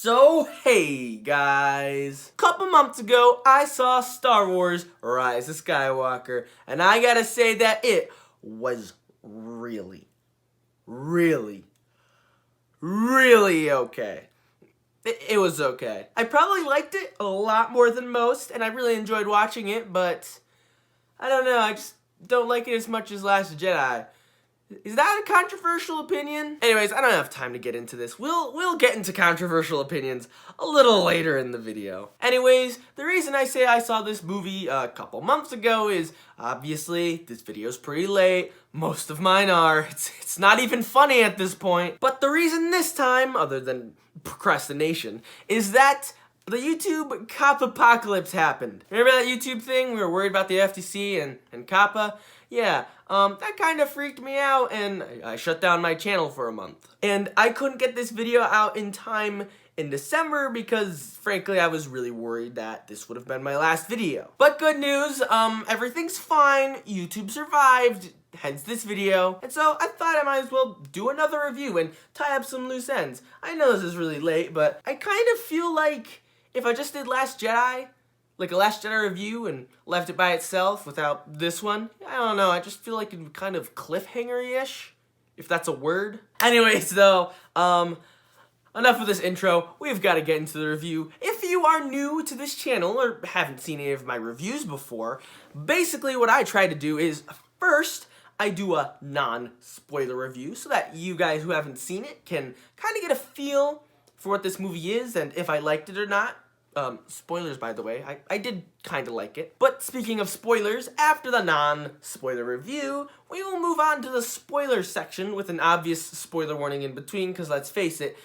So hey guys, a couple months ago I saw Star Wars Rise of Skywalker, and I gotta say that it was really okay. It was okay. I probably liked it a lot more than most, and I really enjoyed watching it, but I don't know, I just don't like it as much as Last Jedi. Is that a controversial opinion? Anyways, I don't have time to get into this. We'll get into controversial opinions a little later in the video. Anyways, the reason I say I saw this movie a couple months ago is obviously this video's pretty late. Most of mine are. It's not even funny at this point. But the reason this time, other than procrastination, is that the YouTube cop apocalypse happened. Remember that YouTube thing? We were worried about the FTC and COPPA? Yeah, that kind of freaked me out, and I shut down my channel for a month. And I couldn't get this video out in time in December because, frankly, I was really worried that this would have been my last video. But good news, everything's fine, YouTube survived, hence this video. And so I thought I might as well do another review and tie up some loose ends. I know this is really late, but I kind of feel like if I just did Last Jedi, like a Last Jedi review, and left it by itself without this one, I don't know, I just feel like it'd be kind of cliffhanger-ish, if that's a word. Anyways, though, enough of this intro, we've got to get into the review. If you are new to this channel or haven't seen any of my reviews before, basically what I try to do is, first, I do a non-spoiler review so that you guys who haven't seen it can kind of get a feel for what this movie is and if I liked it or not. Spoilers, by the way, I did kind of like it. But speaking of spoilers, after the non-spoiler review, we will move on to the spoiler section with an obvious spoiler warning in between, because let's face it,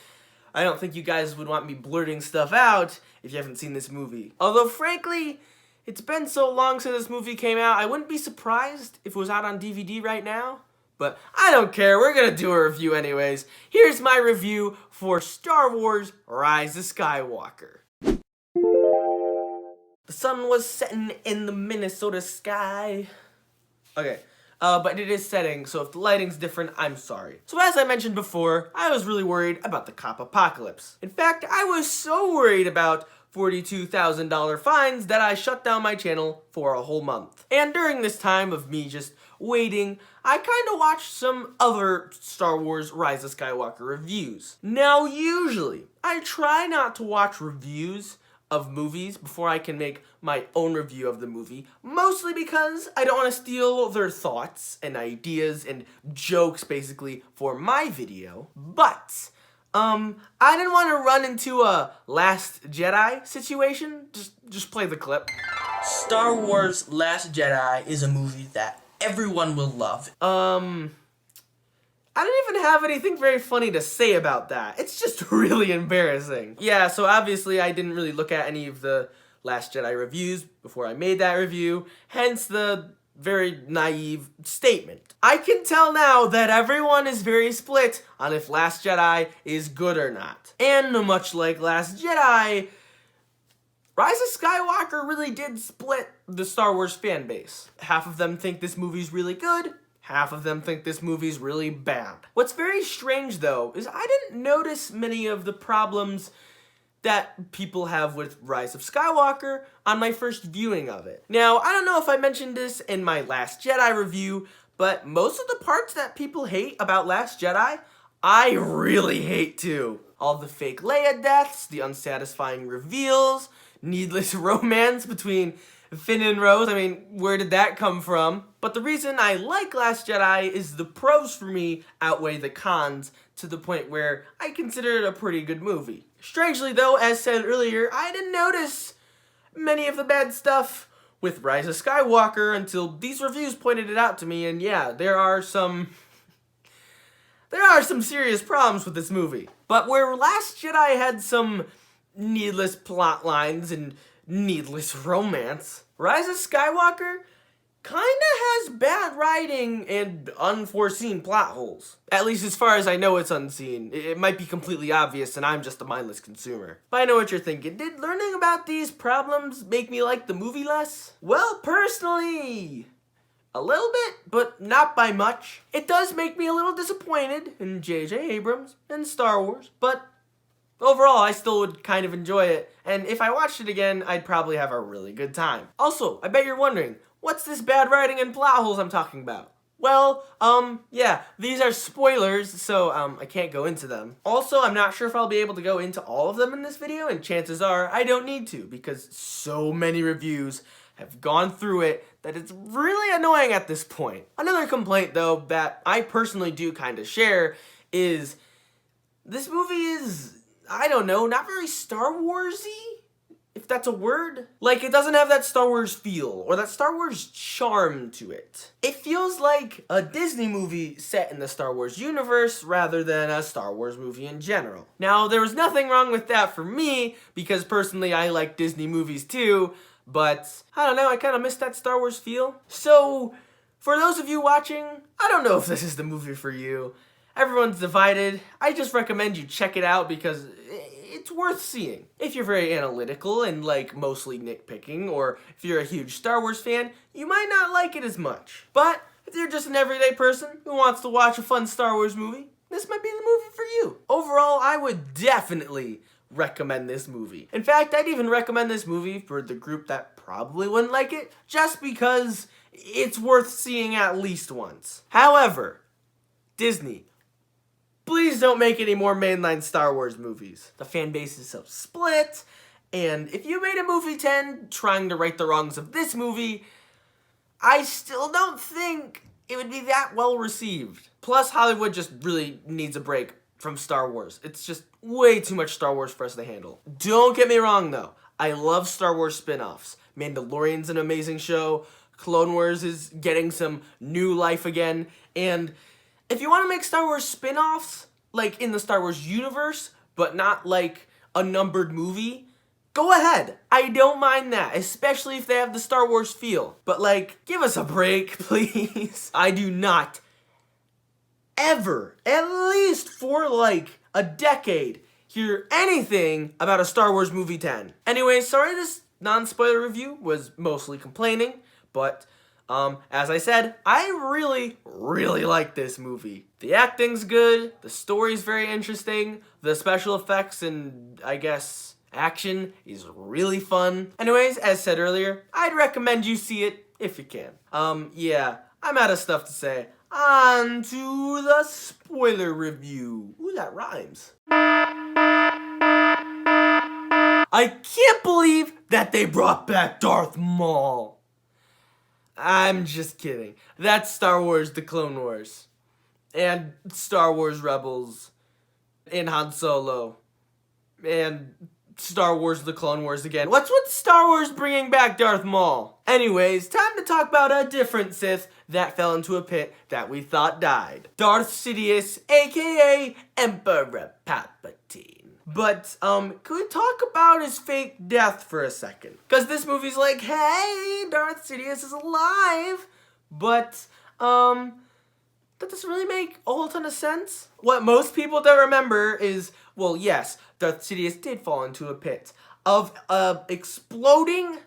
I don't think you guys would want me blurting stuff out if you haven't seen this movie. Although, frankly, it's been so long since this movie came out, I wouldn't be surprised if it was out on DVD right now. But I don't care, we're gonna do a review anyways. Here's my review for Star Wars Rise of Skywalker. The sun was setting in the Minnesota sky. Okay, but it is setting, so if the lighting's different, I'm sorry. So as I mentioned before, I was really worried about the cop apocalypse. In fact, I was so worried about $42,000 fines that I shut down my channel for a whole month. And during this time of me just waiting, I kind of watched some other Star Wars Rise of Skywalker reviews. Now, usually, I try not to watch reviews of movies before I can make my own review of the movie, mostly because I don't want to steal their thoughts and ideas and jokes, basically, for my video. But I didn't want to run into a Last Jedi situation. Just play the clip. Star Wars Last Jedi is a movie that everyone will love. I don't even have anything very funny to say about that. It's just really embarrassing. Yeah, so obviously I didn't really look at any of the Last Jedi reviews before I made that review, hence the very naive statement. I can tell now that everyone is very split on if Last Jedi is good or not. And much like Last Jedi, Rise of Skywalker really did split the Star Wars fan base. Half of them think this movie's really good, half of them think this movie's really bad. What's very strange, though, is I didn't notice many of the problems that people have with Rise of Skywalker on my first viewing of it. Now, I don't know if I mentioned this in my Last Jedi review, but most of the parts that people hate about Last Jedi, I really hate too. All the fake Leia deaths, the unsatisfying reveals, needless romance between Finn and Rose. I mean, where did that come from? But the reason I like Last Jedi is the pros for me outweigh the cons to the point where I consider it a pretty good movie. Strangely though, as said earlier, I didn't notice many of the bad stuff with Rise of Skywalker until these reviews pointed it out to me, and yeah, there are some serious problems with this movie. But where Last Jedi had some needless plot lines and needless romance, Rise of Skywalker kinda has bad writing and unforeseen plot holes. At least as far as I know, it's unseen. It might be completely obvious and I'm just a mindless consumer. But I know what you're thinking. Did learning about these problems make me like the movie less? Well, personally, a little bit, but not by much. It does make me a little disappointed in J.J. Abrams and Star Wars, but Overall, I still would kind of enjoy it, and if I watched it again, I'd probably have a really good time. Also, I bet you're wondering, what's this bad writing and plot holes I'm talking about? Well, yeah, these are spoilers, so, I can't go into them. Also, I'm not sure if I'll be able to go into all of them in this video, and chances are I don't need to, because so many reviews have gone through it that it's really annoying at this point. Another complaint, though, that I personally do kind of share is this movie is, I don't know, not very Star Wars-y, if that's a word. Like, it doesn't have that Star Wars feel, or that Star Wars charm to it. It feels like a Disney movie set in the Star Wars universe rather than a Star Wars movie in general. Now, there was nothing wrong with that for me, because personally I like Disney movies too, but I don't know, I kind of miss that Star Wars feel. So, for those of you watching, I don't know if this is the movie for you. Everyone's divided. I just recommend you check it out because it's worth seeing. If you're very analytical and like mostly nitpicking, or if you're a huge Star Wars fan, you might not like it as much. But if you're just an everyday person who wants to watch a fun Star Wars movie, this might be the movie for you. Overall, I would definitely recommend this movie. In fact, I'd even recommend this movie for the group that probably wouldn't like it, just because it's worth seeing at least once. However, Disney, please don't make any more mainline Star Wars movies. The fan base is so split, and if you made a movie 10 trying to right the wrongs of this movie, I still don't think it would be that well received. Plus, Hollywood just really needs a break from Star Wars. It's just way too much Star Wars for us to handle. Don't get me wrong though, I love Star Wars spin-offs. Mandalorian's an amazing show, Clone Wars is getting some new life again, and if you want to make Star Wars spin-offs, like in the Star Wars universe, but not like a numbered movie, go ahead. I don't mind that, especially if they have the Star Wars feel. But like, give us a break, please. I do not ever, at least for like a decade, hear anything about a Star Wars movie 10. Anyway, sorry this non-spoiler review was mostly complaining, but as I said, I really like this movie. The acting's good, the story's very interesting, the special effects and, I guess, action is really fun. Anyways, as said earlier, I'd recommend you see it if you can. Yeah, I'm out of stuff to say. On to the spoiler review. Ooh, that rhymes. I can't believe that they brought back Darth Maul. I'm just kidding. That's Star Wars The Clone Wars. And Star Wars Rebels. And Han Solo. And Star Wars The Clone Wars again. What's with Star Wars bringing back Darth Maul? Anyways, time to talk about a different Sith that fell into a pit that we thought died. Darth Sidious, aka Emperor Palpatine. But, can we talk about his fake death for a second? Because this movie's like, hey, Darth Sidious is alive. But, that doesn't really make a whole ton of sense. What most people don't remember is, well, yes, Darth Sidious did fall into a pit of a exploding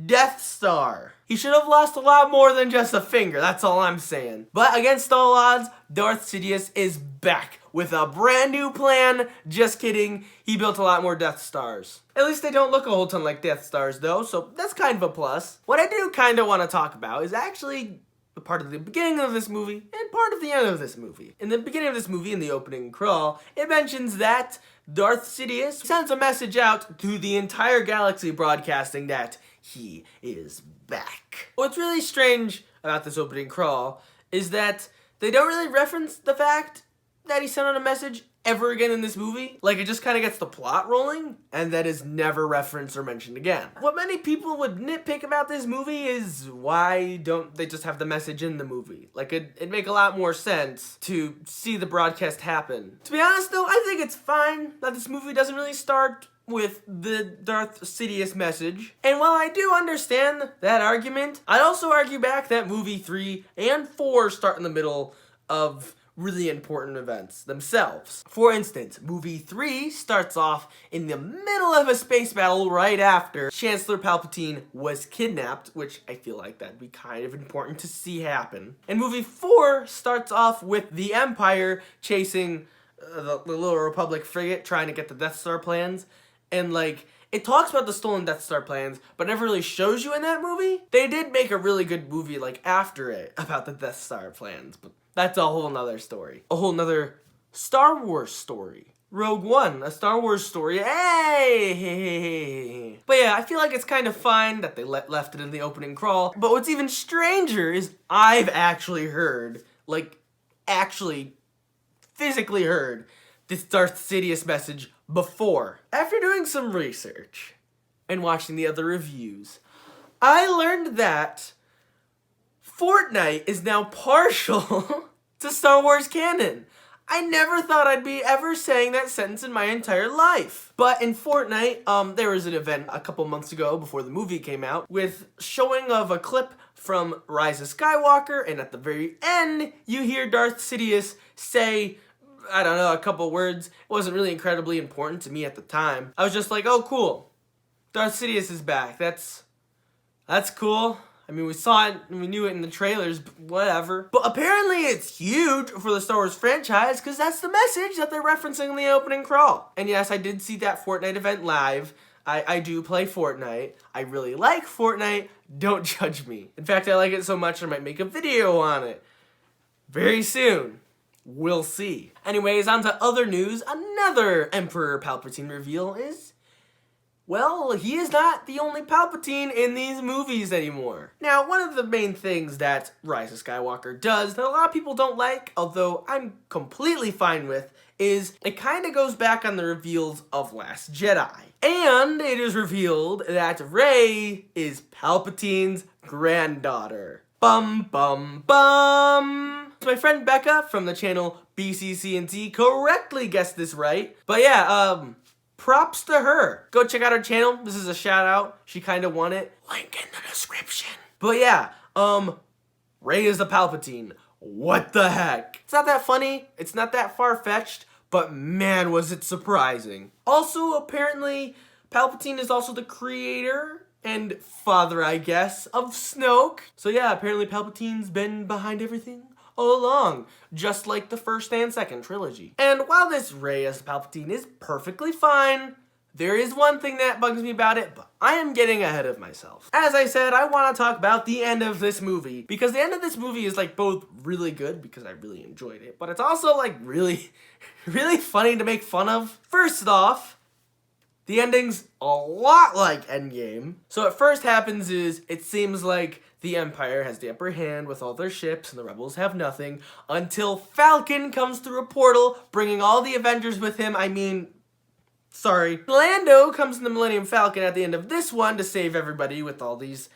Death Star. He should have lost a lot more than just a finger, that's all I'm saying. But against all odds, Darth Sidious is back with a brand new plan. Just kidding, he built a lot more Death Stars. At least they don't look a whole ton like Death Stars though, so that's kind of a plus. What I do kind of want to talk about is actually a part of the beginning of this movie and part of the end of this movie. In the beginning of this movie, in the opening crawl, it mentions that Darth Sidious sends a message out to the entire galaxy broadcasting that he is back. What's really strange about this opening crawl is that they don't really reference the fact that he sent out a message ever again in this movie. Like, it just kind of gets the plot rolling, and that is never referenced or mentioned again. What many people would nitpick about this movie is why don't they just have the message in the movie? Like, it'd make a lot more sense to see the broadcast happen. To be honest though, I think it's fine that this movie doesn't really start with the Darth Sidious message. And while I do understand that argument, I'd also argue back that movie 3 and 4 start in the middle of really important events themselves. For instance, movie 3 starts off in the middle of a space battle right after Chancellor Palpatine was kidnapped, which I feel like that'd be kind of important to see happen. And movie 4 starts off with the Empire chasing the little Republic frigate trying to get the Death Star plans, and like it talks about the stolen Death Star plans, but never really shows you in that movie. They did make a really good movie like after it about the Death Star plans, but that's a whole nother story. A whole nother Star Wars story. Rogue One, a Star Wars story. Hey! But yeah, I feel like it's kind of fine that they left it in the opening crawl. But what's even stranger is I've actually heard, like, actually physically heard this Darth Sidious message before. After doing some research and watching the other reviews, I learned that Fortnite is now partial to Star Wars canon. I never thought I'd be ever saying that sentence in my entire life. But in Fortnite, there was an event a couple months ago before the movie came out with showing of a clip from Rise of Skywalker, and at the very end, you hear Darth Sidious say, I don't know, a couple words. It wasn't really incredibly important to me at the time. I was just like, oh, cool. Darth Sidious is back. That's cool. I mean, we saw it and we knew it in the trailers, but whatever. But apparently it's huge for the Star Wars franchise because that's the message that they're referencing in the opening crawl. And yes, I did see that Fortnite event live. I do play Fortnite. I really like Fortnite. Don't judge me. In fact, I like it so much I might make a video on it very soon. We'll see. Anyways, on to other news. Another Emperor Palpatine reveal is, well, he is not the only Palpatine in these movies anymore. Now, one of the main things that Rise of Skywalker does that a lot of people don't like, although I'm completely fine with, is it kind of goes back on the reveals of Last Jedi. And it is revealed that Rey is Palpatine's granddaughter. Bum, bum, bum. My friend Becca from the channel BCCNT correctly guessed this right. But yeah, props to her. Go check out her channel. This is a shout out. She kind of won it. Link in the description. But yeah, Rey is the Palpatine. What the heck? It's not that funny. It's not that far-fetched. But man, was it surprising. Also, apparently, Palpatine is also the creator and father, I guess, of Snoke. So yeah, apparently Palpatine's been behind everything all along, just like the first and second trilogy. And while this Rey as Palpatine is perfectly fine, there is one thing that bugs me about it, but I am getting ahead of myself. As I said, I want to talk about the end of this movie, because the end of this movie is like both really good, because I really enjoyed it, but it's also like really, really funny to make fun of. First off, the ending's a lot like Endgame. So what first happens is, it seems like the Empire has the upper hand with all their ships and the rebels have nothing until Falcon comes through a portal bringing all the Avengers with him. Lando comes in the Millennium Falcon at the end of this one to save everybody with all these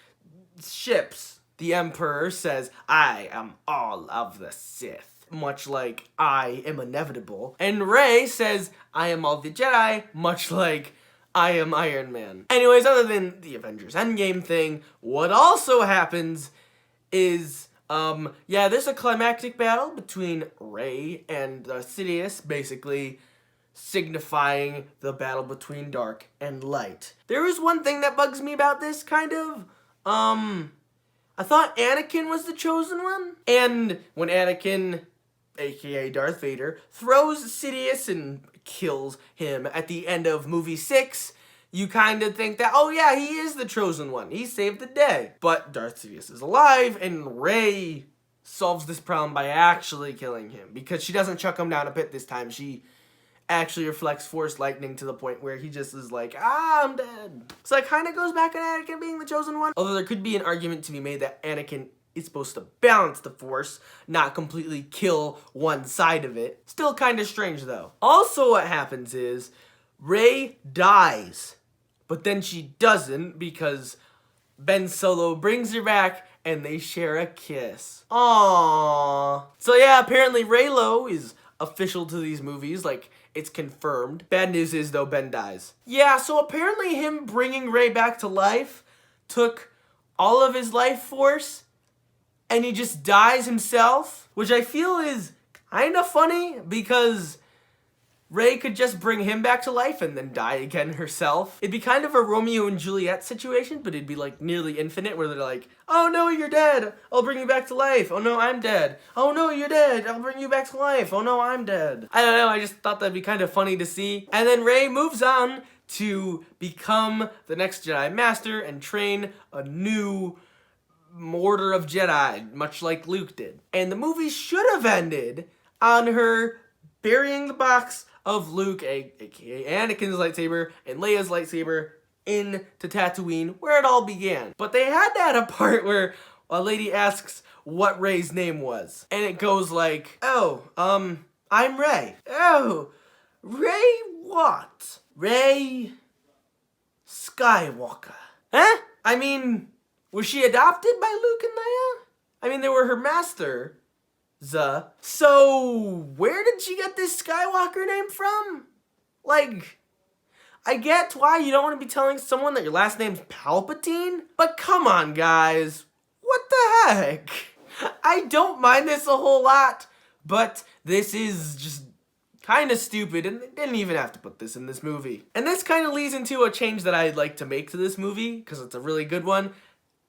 ships. The Emperor says, I am all of the Sith, much like I am inevitable. And Rey says, I am all the Jedi, much like I am Iron Man. Anyways, other than the Avengers Endgame thing, what also happens is, there's a climactic battle between Rey and Sidious, basically signifying the battle between dark and light. There is one thing that bugs me about this, kind of. I thought Anakin was the chosen one. And when Anakin, aka Darth Vader, throws Sidious and kills him at the end of movie 6, you kind of think that, oh yeah, he is the chosen one. He saved the day. But Darth Sidious is alive, and Rey solves this problem by actually killing him, because she doesn't chuck him down a pit this time. She actually reflects Force lightning to the point where he just is like, I'm dead. So it kind of goes back on Anakin being the chosen one. Although there could be an argument to be made that Anakin is supposed to balance the Force, not completely kill one side of it. Still kind of strange though. Also what happens is Rey dies, but then she doesn't because Ben Solo brings her back and they share a kiss. Aww. So yeah, apparently Reylo is official to these movies, like it's confirmed. Bad news is though, Ben dies. Yeah, so apparently him bringing Rey back to life took all of his life force and he just dies himself, which I feel is kind of funny because Rey could just bring him back to life and then die again herself. It'd be kind of a Romeo and Juliet situation, but it'd be like nearly infinite where they're like, oh no, you're dead. I'll bring you back to life. Oh no, I'm dead. Oh no, you're dead. I'll bring you back to life. Oh no, I'm dead. I don't know. I just thought that'd be kind of funny to see. And then Rey moves on to become the next Jedi Master and train a new order of Jedi, much like Luke did. And the movie should have ended on her burying the box of Luke, aka Anakin's lightsaber, and Leia's lightsaber into Tatooine, where it all began. But they had to add a part where a lady asks what Rey's name was. And it goes like, oh, I'm Rey. Oh, Rey what? Rey Skywalker. Huh? I mean, was she adopted by Luke and Leia? I mean, they were her master. So, where did she get this Skywalker name from? Like, I get why you don't want to be telling someone that your last name's Palpatine, but come on, guys. What the heck? I don't mind this a whole lot, but this is just kind of stupid, and they didn't even have to put this in this movie. And this kind of leads into a change that I'd like to make to this movie, because it's a really good one.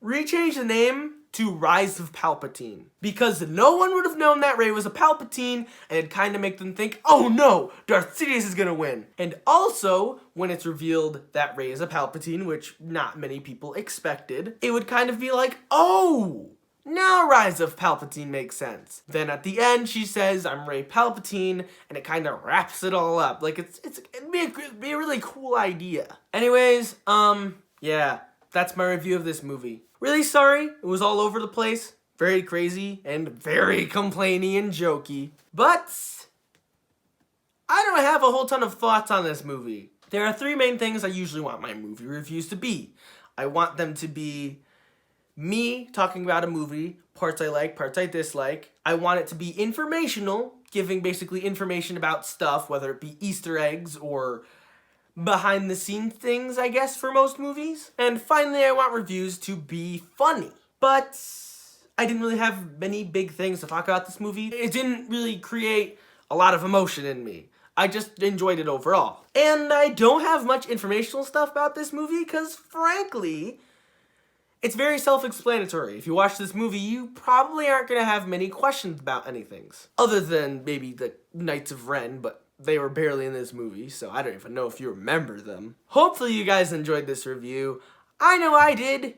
Rechange the name to Rise of Palpatine, because no one would have known that Rey was a Palpatine, and it'd kind of make them think, oh no, Darth Sidious is gonna win. And also, when it's revealed that Rey is a Palpatine, which not many people expected, it would kind of be like, oh, now Rise of Palpatine makes sense. Then at the end, she says, I'm Rey Palpatine, and it kind of wraps it all up. Like, it'd be a really cool idea. Anyways, yeah, that's my review of this movie. Really sorry, it was all over the place, very crazy, and very complainy and jokey. But I don't have a whole ton of thoughts on this movie. There are three main things I usually want my movie reviews to be. I want them to be me talking about a movie, parts I like, parts I dislike. I want it to be informational, giving basically information about stuff, whether it be Easter eggs or behind the scenes things, I guess, for most movies. And finally, I want reviews to be funny. But I didn't really have many big things to talk about this movie. It didn't really create a lot of emotion in me. I just enjoyed it overall. And I don't have much informational stuff about this movie because, frankly, it's very self-explanatory. If you watch this movie, you probably aren't going to have many questions about anything. Other than maybe the Knights of Ren, but they were barely in this movie, so I don't even know if you remember them. Hopefully you guys enjoyed this review. I know I did.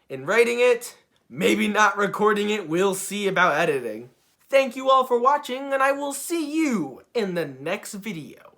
In writing it, maybe not recording it, we'll see about editing. Thank you all for watching, and I will see you in the next video.